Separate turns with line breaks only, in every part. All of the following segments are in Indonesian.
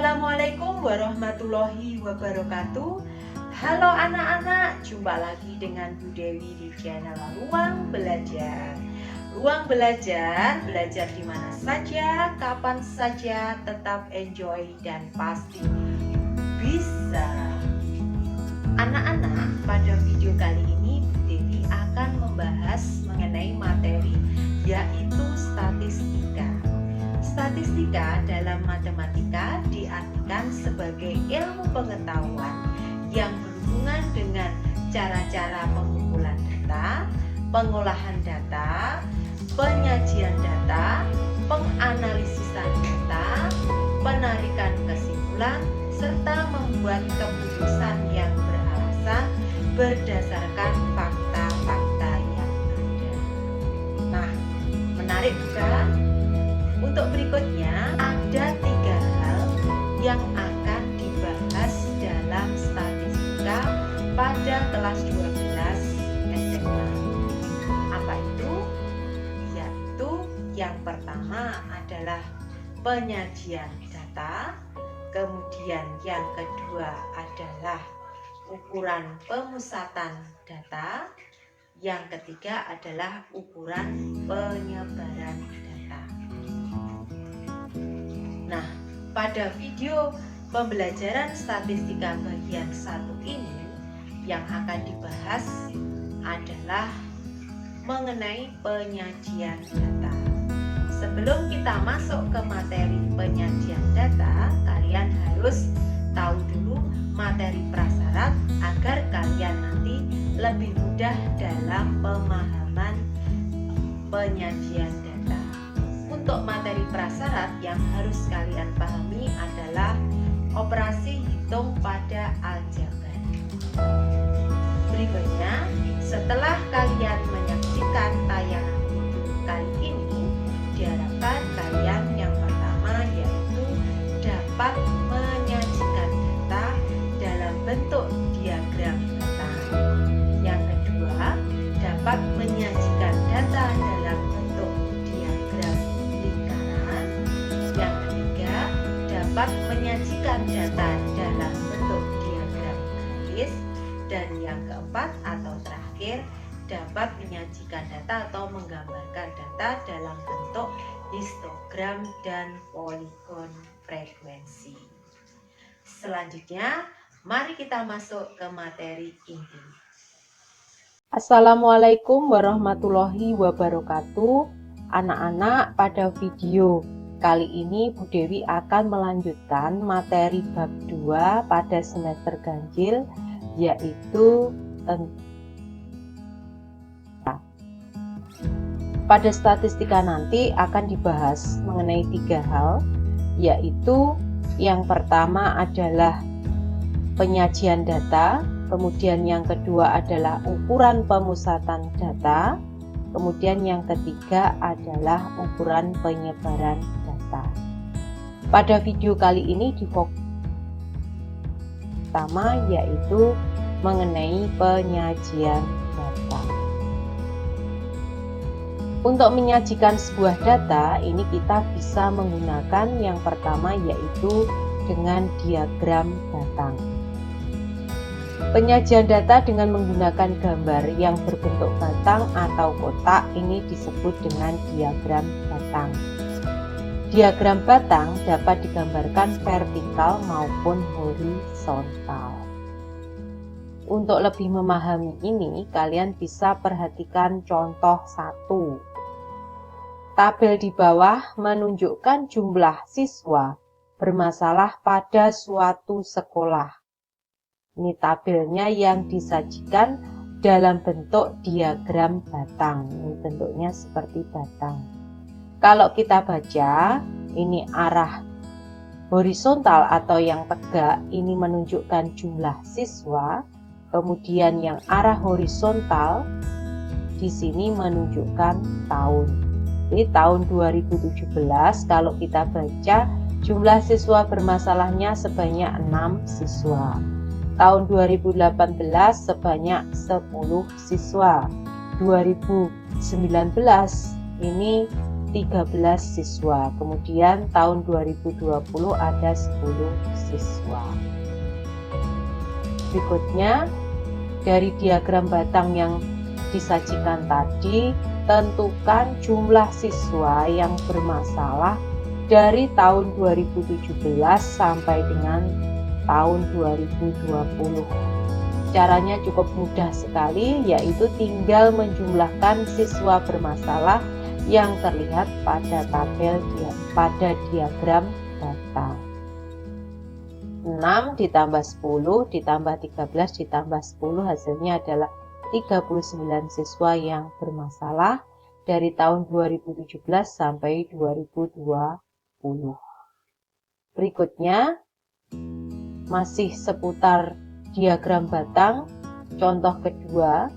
Assalamualaikum warahmatullahi wabarakatuh. Halo anak-anak, jumpa lagi dengan Bu Dewi di channel Ruang Belajar. Ruang Belajar, belajar di mana saja, kapan saja, tetap enjoy dan pasti bisa. Anak-anak, pada video kali ini Bu Dewi akan membahas mengenai materi yaitu statistika. Statistika dalam matematika diartikan sebagai ilmu pengetahuan yang berhubungan dengan cara-cara pengumpulan data, pengolahan data, penyajian data, penganalisisan data, penarikan kesimpulan, serta membuat keputusan yang beralasan berdasarkan fakta-fakta yang ada. Nah, menarik bukan? Untuk berikutnya ada 3 hal yang akan dibahas dalam statistika pada kelas 12 SMA. Apa itu? Yaitu yang pertama adalah penyajian data, kemudian yang kedua adalah ukuran pemusatan data, yang ketiga adalah ukuran penyebaran data. Nah, pada video pembelajaran statistika bagian 1 ini yang akan dibahas adalah mengenai penyajian data. Sebelum kita masuk ke materi penyajian data, kalian harus tahu dulu materi prasyarat agar kalian nanti lebih mudah dalam pemahaman penyajian data. Untuk materi prasyarat yang harus kalian pahami adalah operasi hitung pada aljabar. Berikutnya, setelah kalian menyaksikan tayangan video kali ini, diharapkan kalian yang pertama yaitu dapat menyajikan data dalam bentuk diagram data. Yang kedua, dapat menyajikan data dalam bentuk diagram lingkaran. Yang ketiga, dapat menyajikan data dalam bentuk diagram garis. Dan yang keempat atau terakhir, dapat menyajikan data atau menggambarkan data dalam bentuk histogram dan poligon frekuensi. Selanjutnya, mari kita masuk ke materi inti.
Assalamualaikum warahmatullahi wabarakatuh. Anak-anak, pada video kali ini Bu Dewi akan melanjutkan materi bab 2 pada semester ganjil, yaitu pada statistika nanti akan dibahas mengenai 3 hal, yaitu yang pertama adalah penyajian data, kemudian yang kedua adalah ukuran pemusatan data, kemudian yang ketiga adalah ukuran penyebaran data. Pada video kali ini difokus pertama yaitu mengenai penyajian data. Untuk menyajikan sebuah data ini kita bisa menggunakan yang pertama yaitu dengan diagram batang. Penyajian data dengan menggunakan gambar yang berbentuk batang atau kotak ini disebut dengan diagram batang. Diagram batang dapat digambarkan vertikal maupun horizontal. Untuk lebih memahami ini, kalian bisa perhatikan contoh 1. Tabel di bawah menunjukkan jumlah siswa bermasalah pada suatu sekolah. Ini tabelnya yang disajikan dalam bentuk diagram batang. Ini bentuknya seperti batang. Kalau kita baca, ini arah horizontal atau yang tegak, ini menunjukkan jumlah siswa. Kemudian yang arah horizontal di sini menunjukkan tahun. Jadi tahun 2017 kalau kita baca jumlah siswa bermasalahnya sebanyak 6 siswa. Tahun 2018 sebanyak 10 siswa. 2019 ini 13 siswa. Kemudian tahun 2020 ada 10 siswa. Berikutnya, dari diagram batang yang disajikan tadi, tentukan jumlah siswa yang bermasalah dari tahun 2017 sampai dengan tahun 2020. Caranya cukup mudah sekali, yaitu tinggal menjumlahkan siswa bermasalah yang terlihat pada diagram batang. 6 ditambah 10 ditambah 13 ditambah 10 hasilnya adalah 39 siswa yang bermasalah dari tahun 2017 sampai 2020. Berikutnya masih seputar diagram batang. Contoh kedua,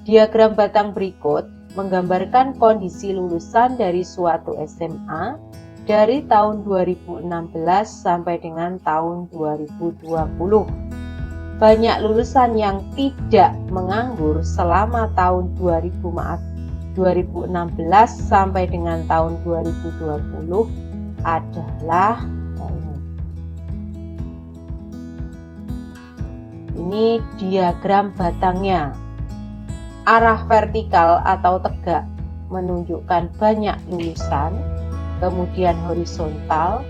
diagram batang berikut menggambarkan kondisi lulusan dari suatu SMA dari tahun 2016 sampai dengan tahun 2020. Banyak lulusan yang tidak menganggur selama tahun 2016 sampai dengan tahun 2020 adalah ini diagram batangnya. Arah vertikal atau tegak menunjukkan banyak lulusan, kemudian horizontal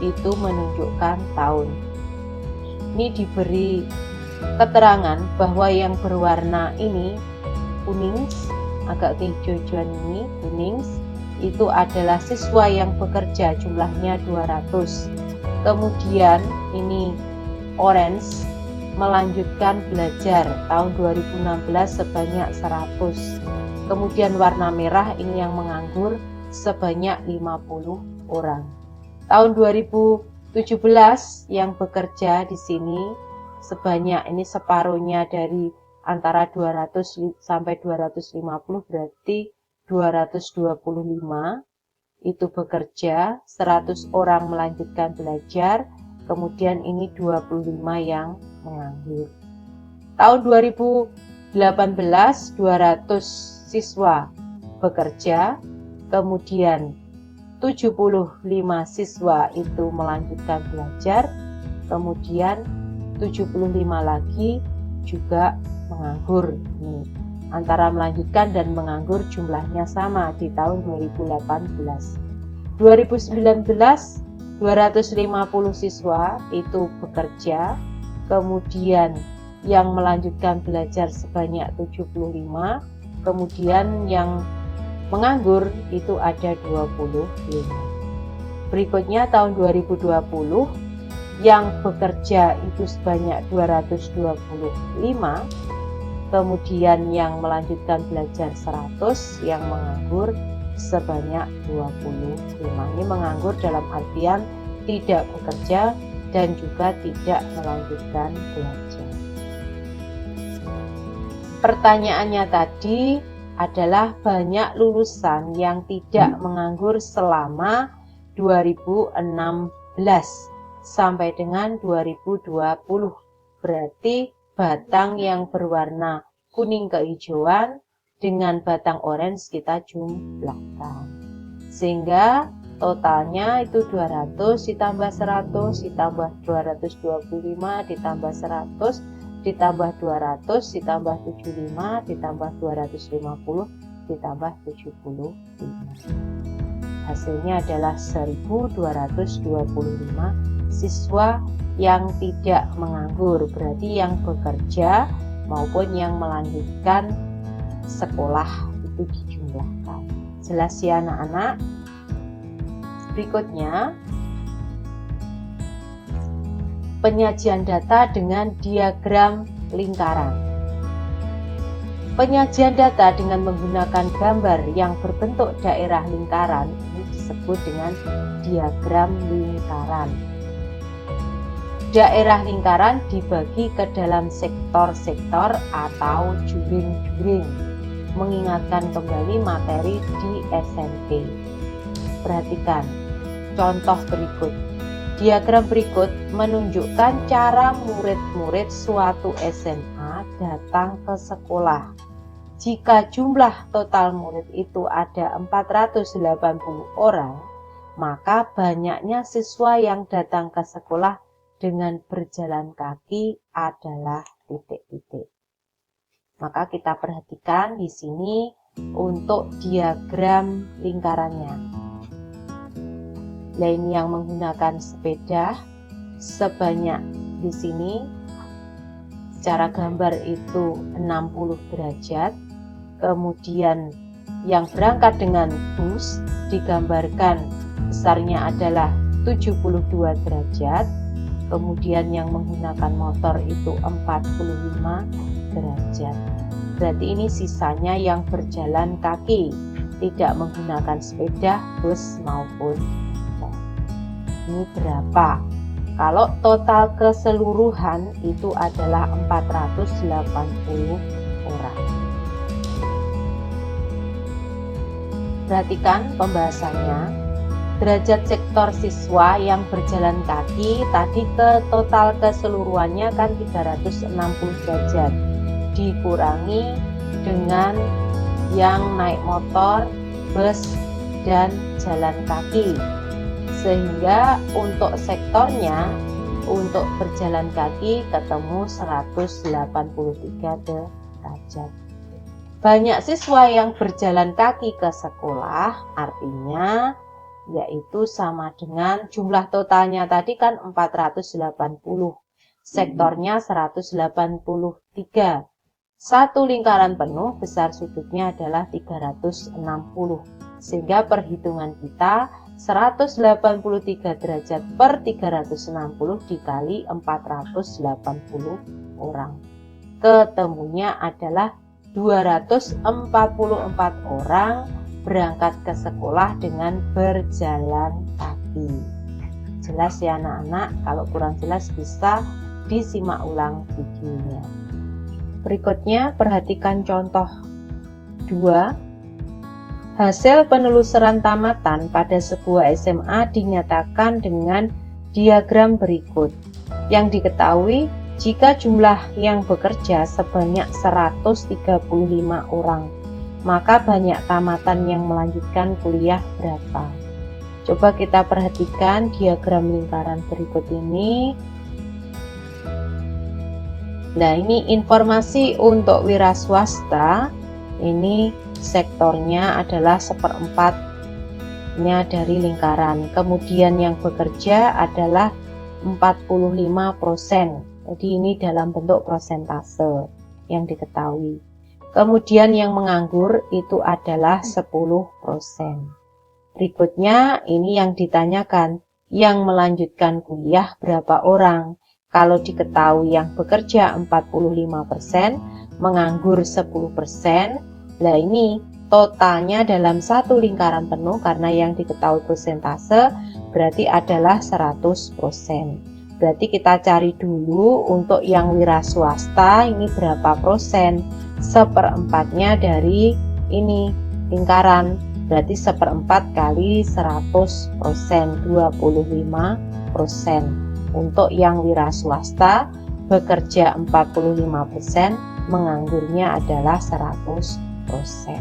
itu menunjukkan tahun. Ini diberi keterangan bahwa yang berwarna ini kuning, agak kehijauan ini kuning, itu adalah siswa yang bekerja, jumlahnya 200. Kemudian ini orange melanjutkan belajar tahun 2016 sebanyak 100. Kemudian warna merah ini yang menganggur sebanyak 50 orang. Tahun 2017 yang bekerja di sini sebanyak, ini separuhnya dari antara 200 sampai 250, berarti 225 itu bekerja, 100 orang melanjutkan belajar, kemudian ini 25 yang menganggur. Tahun 2018 200 siswa bekerja, kemudian 75 siswa itu melanjutkan belajar, kemudian 75 lagi juga menganggur. Ini antara melanjutkan dan menganggur jumlahnya sama di tahun 2018. 2019 250 siswa itu bekerja, kemudian yang melanjutkan belajar sebanyak 75, kemudian yang menganggur itu ada 25. Berikutnya tahun 2020 yang bekerja itu sebanyak 225, kemudian yang melanjutkan belajar 100, yang menganggur sebanyak 25. Ini menganggur dalam artian tidak bekerja dan juga tidak melanjutkan belajar. Pertanyaannya tadi adalah banyak lulusan yang tidak menganggur selama 2016 sampai dengan 2020. Berarti batang yang berwarna kuning kehijauan dengan batang orange kita jumlahkan, sehingga totalnya itu 200 ditambah 100 ditambah 225 ditambah 100 ditambah 200 ditambah 75 ditambah 250 ditambah 75. Hasilnya adalah 1225 siswa yang tidak menganggur, berarti yang bekerja maupun yang melanjutkan sekolah itu dijumlahkan. Jelas ya anak-anak? Berikutnya, penyajian data dengan diagram lingkaran. Penyajian data dengan menggunakan gambar yang berbentuk daerah lingkaran ini disebut dengan diagram lingkaran. Daerah lingkaran dibagi ke dalam sektor-sektor atau juring-juring, mengingatkan kembali materi di SMP. Perhatikan contoh berikut. Diagram berikut menunjukkan cara murid-murid suatu SMA datang ke sekolah. jika jumlah total murid itu ada 480 orang, maka banyaknya siswa yang datang ke sekolah dengan berjalan kaki adalah titik-titik. Maka kita perhatikan di sini untuk diagram lingkarannya. Nah, ini yang menggunakan sepeda sebanyak di sini secara gambar itu 60 derajat. Kemudian yang berangkat dengan bus digambarkan besarnya adalah 72 derajat. Kemudian yang menggunakan motor itu 45 derajat. Berarti ini sisanya yang berjalan kaki, tidak menggunakan sepeda, bus maupun motor. Ini berapa? Kalau total keseluruhan itu adalah 480 orang. Perhatikan pembahasannya. Derajat sektor siswa yang berjalan kaki tadi ke total keseluruhannya kan 360 derajat. Dikurangi dengan yang naik motor, bus, dan jalan kaki. Sehingga untuk sektornya, untuk berjalan kaki ketemu 183 derajat. Banyak siswa yang berjalan kaki ke sekolah, artinya yaitu sama dengan jumlah totalnya tadi kan 480, sektornya 183. Satu lingkaran penuh besar sudutnya adalah 360, sehingga perhitungan kita 183 derajat per 360 dikali 480 orang. Ketemunya adalah 244 orang berangkat ke sekolah dengan berjalan kaki. Jelas ya anak-anak? Kalau kurang jelas bisa disimak ulang videonya. Berikutnya perhatikan contoh 2. Hasil penelusuran tamatan pada sebuah SMA dinyatakan dengan diagram berikut. Yang diketahui jika jumlah yang bekerja sebanyak 135 orang, maka banyak tamatan yang melanjutkan kuliah berapa? Coba kita perhatikan diagram lingkaran berikut ini. Nah, ini informasi untuk wira swasta. Ini sektornya adalah 1/4-nya dari lingkaran. Kemudian yang bekerja adalah 45%. Jadi ini dalam bentuk persentase yang diketahui. Kemudian yang menganggur itu adalah 10%. Berikutnya ini yang ditanyakan, yang melanjutkan kuliah berapa orang? Kalau diketahui yang bekerja 45%, menganggur 10%, nah ini totalnya dalam satu lingkaran penuh karena yang diketahui persentase berarti adalah 100%. Berarti kita cari dulu untuk yang wira swasta ini berapa persen? 1/4-nya dari ini lingkaran, berarti 1/4 kali 100%, 25%. Untuk yang wira swasta bekerja 45%, menganggurnya adalah 100%.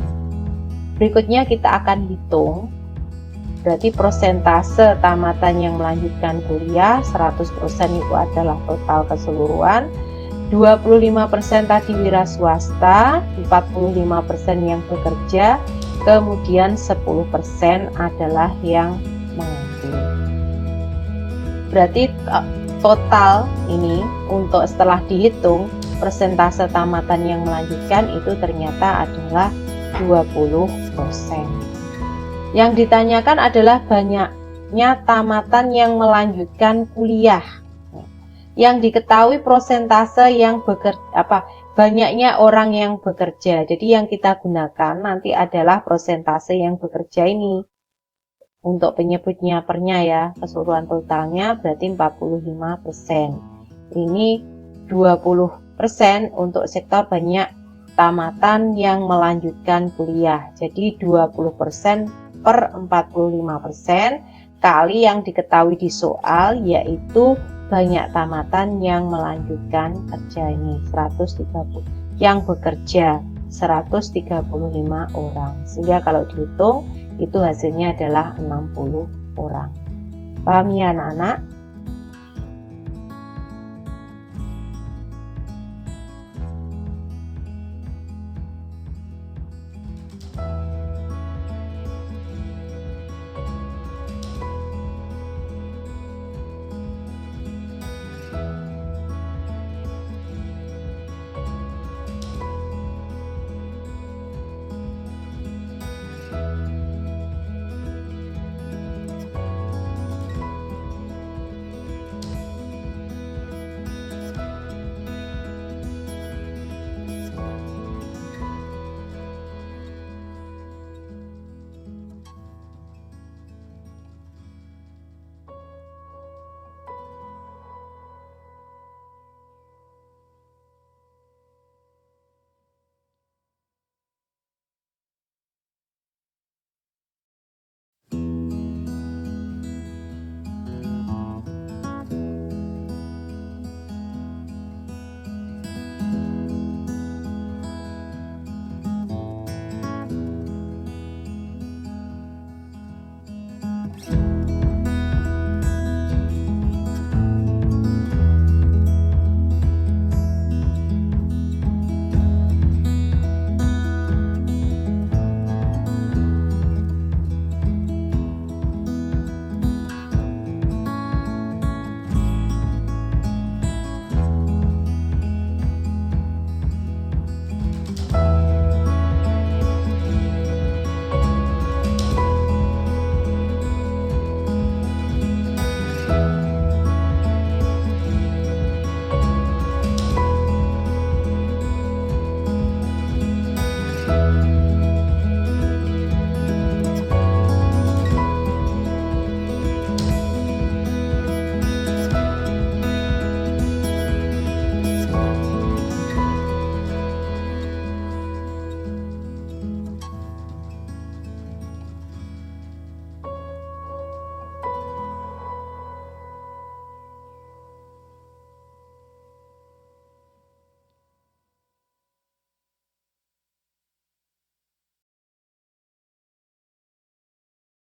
Berikutnya kita akan hitung, berarti persentase tamatan yang melanjutkan kuliah 100% itu adalah total keseluruhan. 25% tadi wira swasta, 45% yang bekerja, kemudian 10% adalah yang menganggur. Berarti total ini untuk setelah dihitung persentase tamatan yang melanjutkan itu ternyata adalah 20%. Yang ditanyakan adalah banyaknya tamatan yang melanjutkan kuliah. Yang diketahui persentase yang banyaknya orang yang bekerja. Jadi yang kita gunakan nanti adalah persentase yang bekerja ini. Untuk penyebutnya pernya ya, keseluruhan totalnya berarti 45%. Ini 20% untuk sektor banyak tamatan yang melanjutkan kuliah. Jadi 20% per 45% kali yang diketahui di soal, yaitu banyak tamatan yang melanjutkan kerja ini 130. Yang bekerja 135 orang. Sehingga kalau dihitung itu hasilnya adalah 60 orang. Paham ya anak-anak?